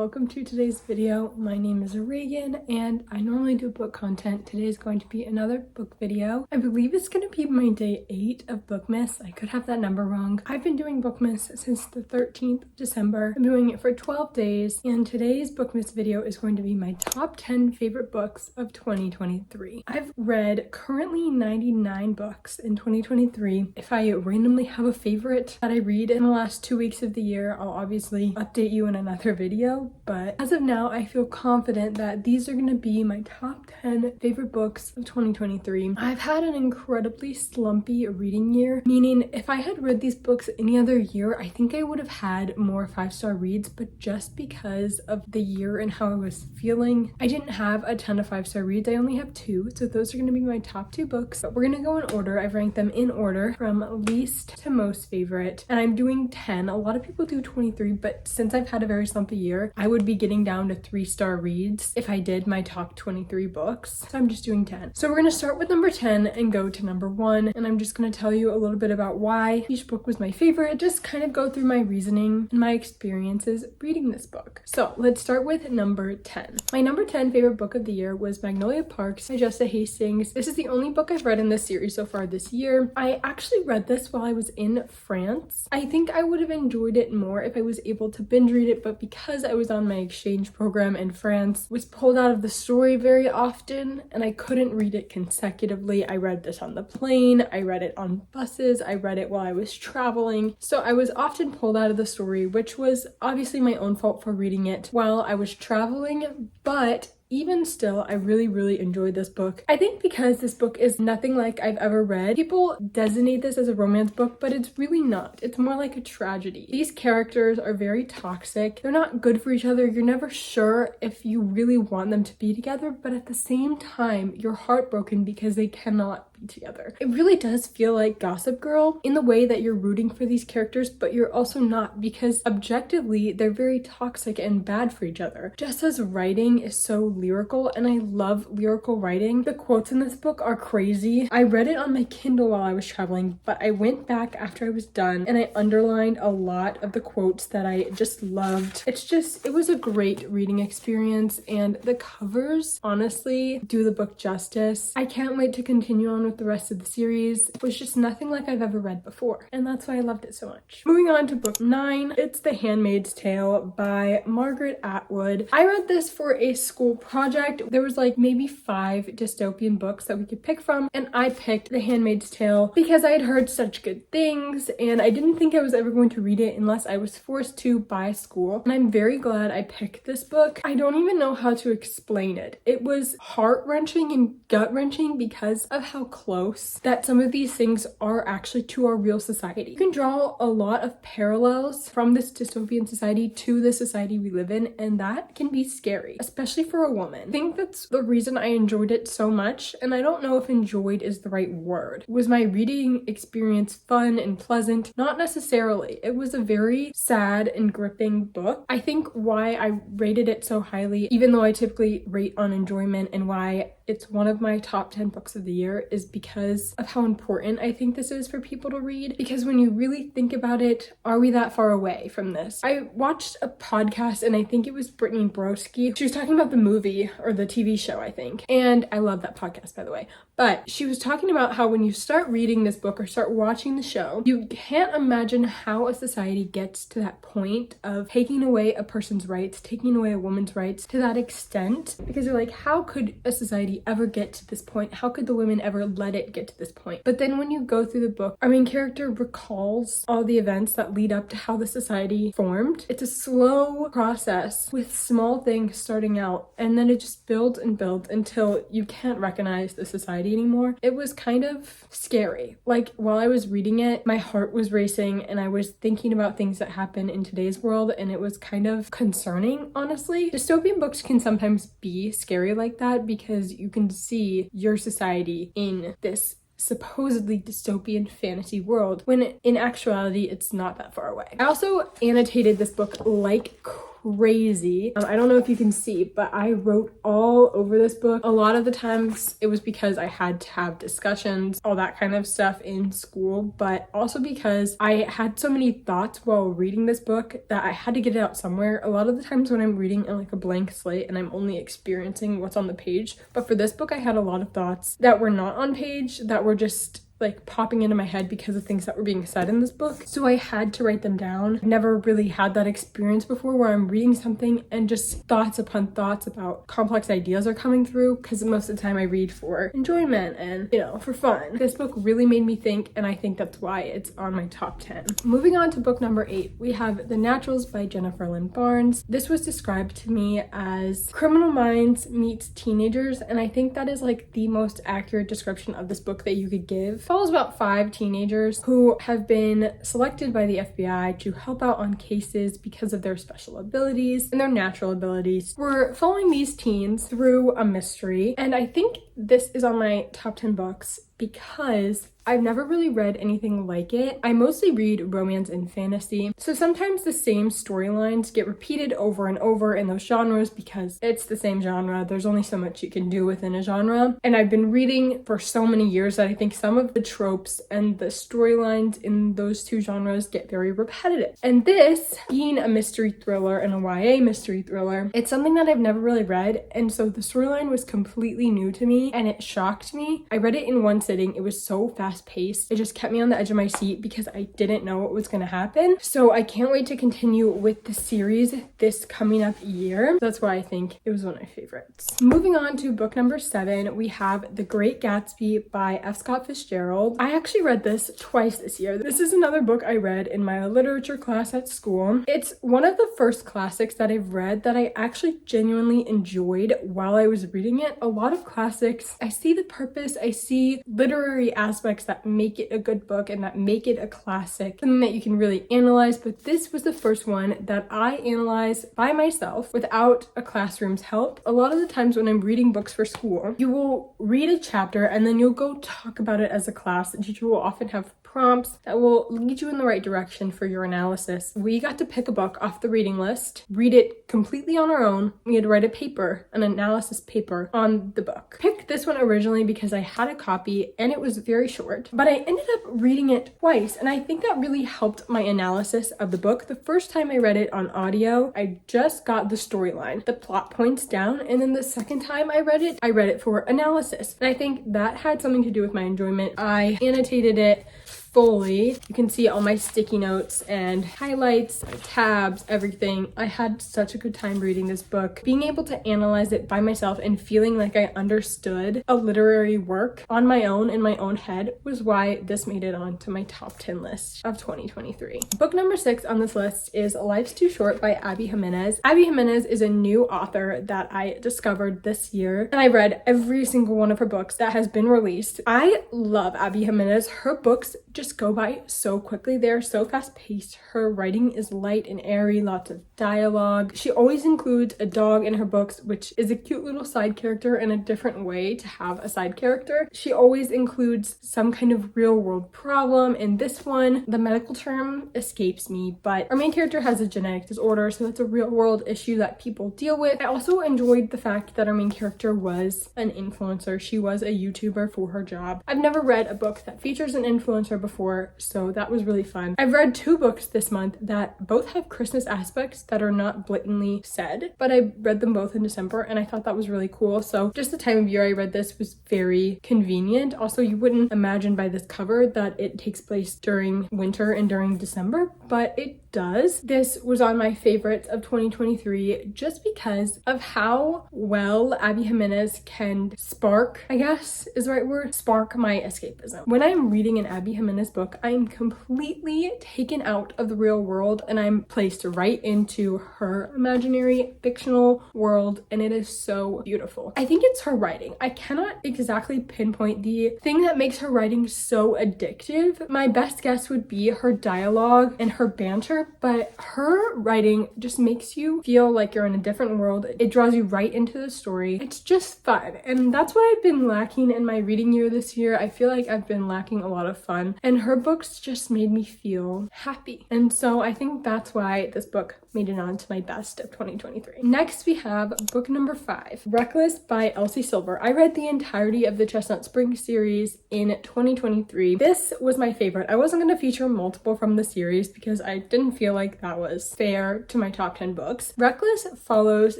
welcome to today's video. My name is Reagan and I normally do book content. Today is going to be another book video. I believe it's going to be my day 8 of BOOKMAS. I could have that number wrong. I've been doing BOOKMAS since the 13th of December. I'm doing it for 12 days and today's BOOKMAS video is going to be my top 10 favorite books of 2023. I've read currently 99 books in 2023. If I randomly have a favorite that I read in the last 2 weeks of the year, I'll obviously update you in another video, but as of now I feel confident that these are going to be my top 10 favorite books of 2023. I've had an incredibly slumpy reading year, meaning if I had read these books any other year, I think I would have had more 5-star reads, but just because of the year and how I was feeling, I didn't have a ton of 5-star reads. I only have 2, so those are going to be my top 2 books, but we're going to go in order. I've ranked them in order from least to most favorite, and I'm doing 10. A lot of people do 23, but since I've had a very slumpy year, I would be getting down to 3-star reads if I did my top 23 books. So I'm just doing 10. So we're going to start with number 10 and go to number 1. And I'm just going to tell you a little bit about why each book was my favorite. Just kind of go through my reasoning and my experiences reading this book. So let's start with number 10. My number 10 favorite book of the year was Magnolia Parks by Jessa Hastings. This is the only book I've read in this series so far this year. I actually read this while I was in France. I think I would have enjoyed it more if I was able to binge read it, but because I was on my exchange program in France, was pulled out of the story very often and I couldn't read it consecutively. I read this on the plane, I read it on buses, I read it while I was traveling. So I was often pulled out of the story, which was obviously my own fault for reading it while I was traveling, but even still, I really enjoyed this book. I think because this book is nothing like I've ever read. People designate this as a romance book, but it's really not. It's more like a tragedy. These characters are very toxic. They're not good for each other. You're never sure if you really want them to be together, but at the same time, you're heartbroken because they cannot be together. It really does feel like Gossip Girl in the way that you're rooting for these characters, but you're also not, because objectively, they're very toxic and bad for each other. Jessa's writing is so lyrical and I love lyrical writing. The quotes in this book are crazy. I read it on my Kindle while I was traveling, but I went back after I was done and I underlined a lot of the quotes that I just loved. It was a great reading experience and the covers honestly do the book justice. I can't wait to continue on with the rest of the series. It was just nothing like I've ever read before and that's why I loved it so much. Moving on to book 9, it's The Handmaid's Tale by Margaret Atwood. I read this for a school project. There was like maybe 5 dystopian books that we could pick from and I picked The Handmaid's Tale because I had heard such good things and I didn't think I was ever going to read it unless I was forced to by school, and I'm very glad I picked this book. I don't even know how to explain it. It was heart-wrenching and gut-wrenching because of how close that some of these things are actually to our real society. You can draw a lot of parallels from this dystopian society to the society we live in, and that can be scary, especially for a woman. I think that's the reason I enjoyed it so much, and I don't know if enjoyed is the right word. Was my reading experience fun and pleasant? Not necessarily. It was a very sad and gripping book. I think why I rated it so highly, even though I typically rate on enjoyment, and why it's one of my top 10 books of the year is because of how important I think this is for people to read. Because when you really think about it, are we that far away from this? I watched a podcast and I think it was Brittany Broski. She was talking about the movie or the TV show, I think. And I love that podcast, by the way. But she was talking about how when you start reading this book or start watching the show, you can't imagine how a society gets to that point of taking away a person's rights, taking away a woman's rights to that extent. Because you're like, how could a society ever get to this point? How could the women ever let it get to this point? But then when you go through the book, our main character recalls all the events that lead up to how the society formed. It's a slow process with small things starting out, and then it just builds and builds until you can't recognize the society anymore. It was kind of scary. Like while I was reading it, my heart was racing and I was thinking about things that happen in today's world, and it was kind of concerning, honestly. Dystopian books can sometimes be scary like that because you can see your society in this supposedly dystopian fantasy world when in actuality it's not that far away. I also annotated this book like crazy. I don't know if you can see, but I wrote all over this book. A lot of the times it was because I had to have discussions, all that kind of stuff in school, but also because I had so many thoughts while reading this book that I had to get it out somewhere. A lot of the times when I'm reading in like a blank slate and I'm only experiencing what's on the page, but for this book I had a lot of thoughts that were not on page, that were just like popping into my head because of things that were being said in this book. So I had to write them down. I've never really had that experience before where I'm reading something and just thoughts upon thoughts about complex ideas are coming through, because most of the time I read for enjoyment and, you know, for fun. This book really made me think, and I think that's why it's on my top 10. Moving on to book number 8, we have The Naturals by Jennifer Lynn Barnes. This was described to me as Criminal Minds meets teenagers, and I think that is like the most accurate description of this book that you could give. Follows about 5 teenagers who have been selected by the FBI to help out on cases because of their special abilities and their natural abilities. We're following these teens through a mystery, and I think this is on my top 10 books because I've never really read anything like it. I mostly read romance and fantasy, so sometimes the same storylines get repeated over and over in those genres because it's the same genre. There's only so much you can do within a genre, and I've been reading for so many years that I think some of the tropes and the storylines in those two genres get very repetitive. And this, being a mystery thriller and a YA mystery thriller, it's something that I've never really read, and so the storyline was completely new to me and it shocked me. I read it in one sitting. It was so fast-paced. It just kept me on the edge of my seat because I didn't know what was going to happen. So I can't wait to continue with the series this coming up year. That's why I think it was one of my favorites. Moving on to book number 7, we have The Great Gatsby by F. Scott Fitzgerald. I actually read this twice this year. This is another book I read in my literature class at school. It's one of the first classics that I've read that I actually genuinely enjoyed while I was reading it. A lot of classics, I see the purpose, I see literary aspects that make it a good book and that make it a classic, something that you can really analyze, but this was the first one that I analyzed by myself without a classroom's help. A lot of the times when I'm reading books for school, you will read a chapter and then you'll go talk about it as a class. The teacher will often have prompts that will lead you in the right direction for your analysis. We got to pick a book off the reading list, read it completely on our own. We had to write a paper, an analysis paper on the book. Picked this one originally because I had a copy and it was very short, but I ended up reading it twice, and I think that really helped my analysis of the book. The first time I read it on audio, I just got the storyline, the plot points down, and then the second time I read it for analysis. And I think that had something to do with my enjoyment. I annotated it fully. You can see all my sticky notes and highlights, tabs, everything. I had such a good time reading this book. Being able to analyze it by myself and feeling like I understood a literary work on my own in my own head was why this made it onto my top 10 list of 2023. Book number 6 on this list is Life's Too Short by Abby Jimenez. Abby Jimenez is a new author that I discovered this year, and I read every single one of her books that has been released. I love Abby Jimenez. Her books just go by so quickly. They're so fast-paced. Her writing is light and airy, lots of dialogue. She always includes a dog in her books, which is a cute little side character and a different way to have a side character. She always includes some kind of real-world problem. In this one, the medical term escapes me, but our main character has a genetic disorder, so that's a real-world issue that people deal with. I also enjoyed the fact that our main character was an influencer. She was a YouTuber for her job. I've never read a book that features an influencer before, so that was really fun. I've read 2 books this month that both have Christmas aspects that are not blatantly said, but I read them both in December and I thought that was really cool. So just the time of year I read this was very convenient. Also, you wouldn't imagine by this cover that it takes place during winter and during December, but it does. This was on my favorites of 2023 just because of how well Abby Jimenez can spark, I guess is the right word, spark my escapism. When I'm reading an Abby Jimenez book, I'm completely taken out of the real world and I'm placed right into her imaginary fictional world, and it is so beautiful. I think it's her writing. I cannot exactly pinpoint the thing that makes her writing so addictive. My best guess would be her dialogue and her banter, but her writing just makes you feel like you're in a different world. It draws you right into the story. It's just fun, and that's what I've been lacking in my reading year this year. I feel like I've been lacking a lot of fun, and and her books just made me feel happy. And so I think that's why this book made it on to my best of 2023. Next, we have book number 5, Reckless by Elsie Silver. I read the entirety of the Chestnut Spring series in 2023. This was my favorite. I wasn't going to feature multiple from the series because I didn't feel like that was fair to my top 10 books. Reckless follows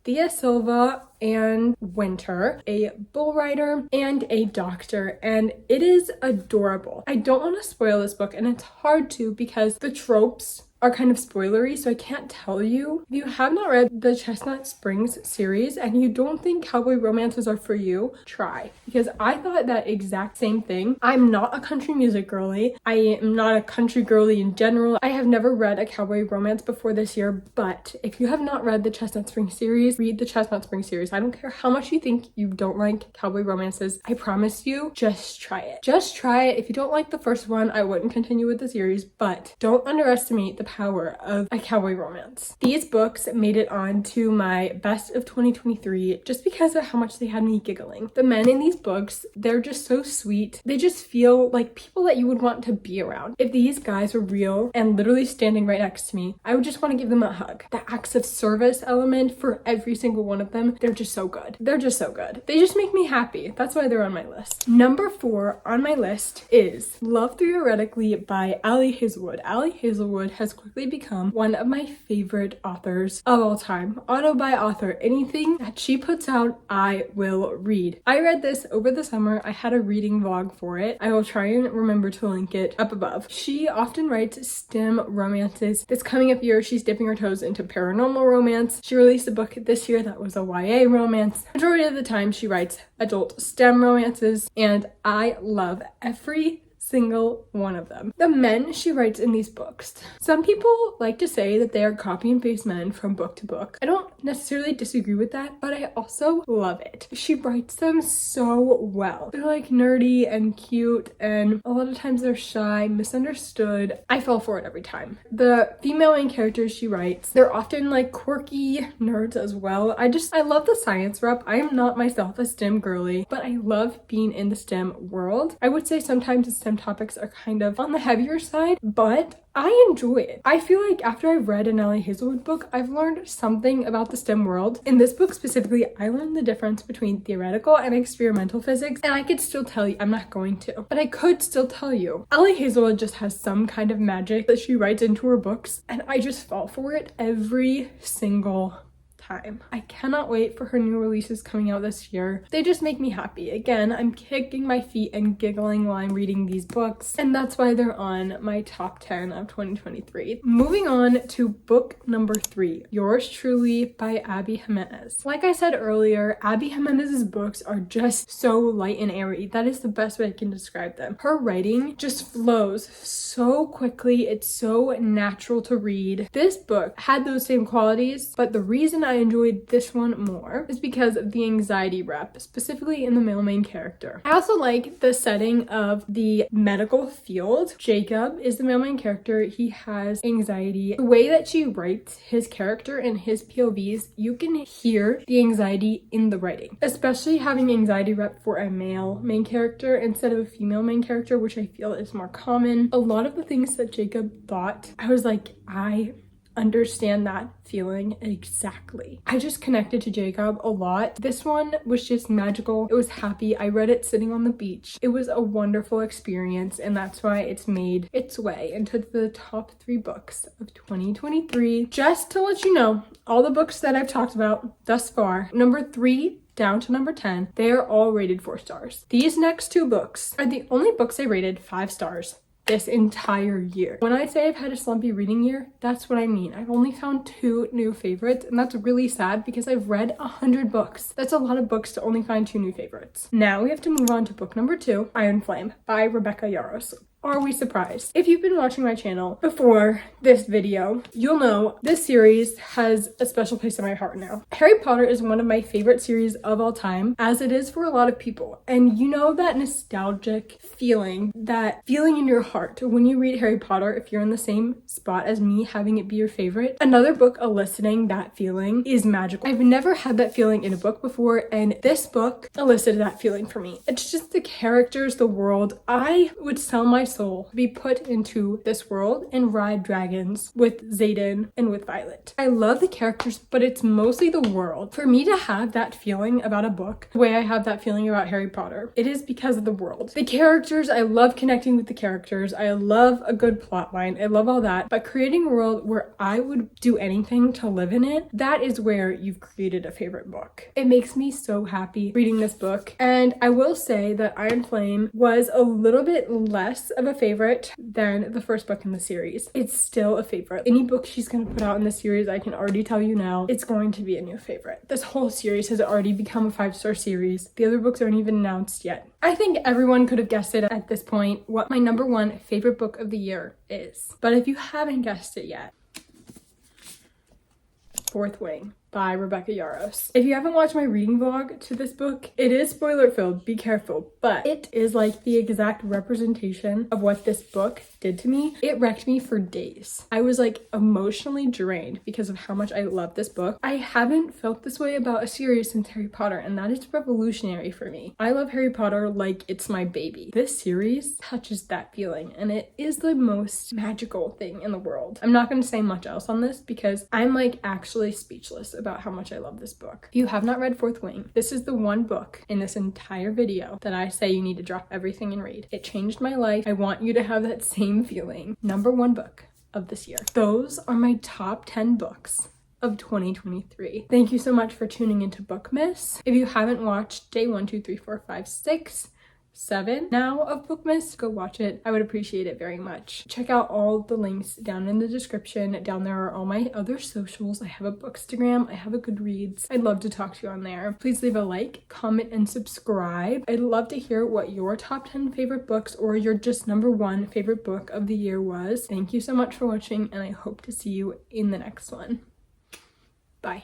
Thea Silva and Winter, a bull rider and a doctor, and it is adorable. I don't want to spoil this book, and it's hard to because the tropes are kind of spoilery, so I can't tell you. If you have not read the Chestnut Springs series and you don't think cowboy romances are for you, try, because I thought that exact same thing. I'm not a country music girly. I am not a country girly in general. I have never read a cowboy romance before this year, but if you have not read the Chestnut Springs series, read the Chestnut Springs series. I don't care how much you think you don't like cowboy romances. I promise you, just try it. Just try it. If you don't like the first one, I wouldn't continue with the series, but don't underestimate the power of a cowboy romance. These books made it on to my best of 2023 just because of how much they had me giggling. The men in these books, they're just so sweet. They just feel like people that you would want to be around. If these guys were real and literally standing right next to me, I would just want to give them a hug. The acts of service element for every single one of them, they're just so good. They're just so good. They just make me happy. That's why they're on my list. Number 4 on my list is Love Theoretically by Ali Hazelwood. Ali Hazelwood has quickly become one of my favorite authors of all time. Author by author, anything that she puts out, I will read. I read this over the summer. I had a reading vlog for it. I will try and remember to link it up above. She often writes STEM romances. This coming up year, she's dipping her toes into paranormal romance. She released a book this year that was a YA romance. Majority of the time, she writes adult STEM romances, and I love every single one of them. The men she writes in these books. Some people like to say that they are copy and paste men from book to book. I don't necessarily disagree with that, but I also love it. She writes them so well. They're like nerdy and cute, and a lot of times they're shy, misunderstood. I fall for it every time. The female main characters she writes, they're often like quirky nerds as well. I love the science rep. I am not myself a STEM girly, but I love being in the STEM world. I would say sometimes the STEM topics are kind of on the heavier side, but I enjoy it. I feel like after I've read an Ali Hazelwood book, I've learned something about the STEM world. In this book specifically, I learned the difference between theoretical and experimental physics, and I could still tell you, I'm not going to, but I could still tell you. Ali Hazelwood just has some kind of magic that she writes into her books, and I just fall for it every single time. I cannot wait for her new releases coming out this year. They just make me happy. Again, I'm kicking my feet and giggling while I'm reading these books, and that's why they're on my top 10 of 2023. Moving on to book number 3, Yours Truly by Abby Jimenez. Like I said earlier, Abby Jimenez's books are just so light and airy. That is the best way I can describe them. Her writing just flows so quickly. It's so natural to read. This book had those same qualities, but the reason I enjoyed this one more is because of the anxiety rep, specifically in the male main character. I also like the setting of the medical field. Jacob is the male main character. He has anxiety. The way that she writes his character and his POVs, you can hear the anxiety in the writing, especially having anxiety rep for a male main character instead of a female main character, which I feel is more common. A lot of the things that Jacob thought, I was like, I understand that feeling exactly. I just connected to Jacob a lot. This one was just magical. It was happy. I read it sitting on the beach. It was a wonderful experience, and that's why it's made its way into the top 3 books of 2023. Just to let you know, all the books that I've talked about thus far, number 3 down to number 10, they are all rated 4 stars. These next 2 books are the only books I rated 5 stars this entire year. When I say I've had a slumpy reading year, that's what I mean. I've only found 2 new favorites, and that's really sad because I've read 100 books. That's a lot of books to only find 2 new favorites. Now we have to move on to book number 2, Iron Flame by Rebecca Yarros. Are we surprised? If you've been watching my channel before this video, you'll know this series has a special place in my heart now. Harry Potter is one of my favorite series of all time, as it is for a lot of people. And you know that nostalgic feeling, that feeling in your heart when you read Harry Potter, if you're in the same spot as me, having it be your favorite. Another book eliciting that feeling is magical. I've never had that feeling in a book before, and this book elicited that feeling for me. It's just the characters, the world. I would sell myself soul to be put into this world and ride dragons with Xaden and with Violet. I love the characters, but it's mostly the world. For me to have that feeling about a book, the way I have that feeling about Harry Potter, it is because of the world. The characters, I love connecting with the characters. I love a good plot line. I love all that. But creating a world where I would do anything to live in it, that is where you've created a favorite book. It makes me so happy reading this book. And I will say that Iron Flame was a little bit less of a favorite than the first book in the series. It's still a favorite. Any book she's going to put out in the series, I can already tell you now, it's going to be a new favorite. This whole series has already become a 5-star series. The other books aren't even announced yet. I think everyone could have guessed it at this point what my number one favorite book of the year is. But if you haven't guessed it yet, Fourth Wing by Rebecca Yarros. If you haven't watched my reading vlog to this book, it is spoiler filled, be careful, but it is like the exact representation of what this book did to me. It wrecked me for days. I was like emotionally drained because of how much I love this book. I haven't felt this way about a series since Harry Potter, and that is revolutionary for me. I love Harry Potter like it's my baby. This series touches that feeling, and it is the most magical thing in the world. I'm not going to say much else on this because I'm like actually speechless about how much I love this book. If you have not read Fourth Wing, this is the one book in this entire video that I say you need to drop everything and read. It changed my life. I want you to have that same feeling. Number one book of this year. Those are my top 10 books of 2023. Thank you so much for tuning into BOOKMAS. If you haven't watched day 1, 2, 3, 4, 5, 6, 7 now of BOOKMAS, go watch it. I would appreciate it very much. Check out all the links down in the description. Down there are all my other socials. I have a Bookstagram, I have a Goodreads. I'd love to talk to you on there. Please leave a like, comment, and subscribe. I'd love to hear what your top 10 favorite books or your just number one favorite book of the year was. Thank you so much for watching, and I hope to see you in the next one. Bye.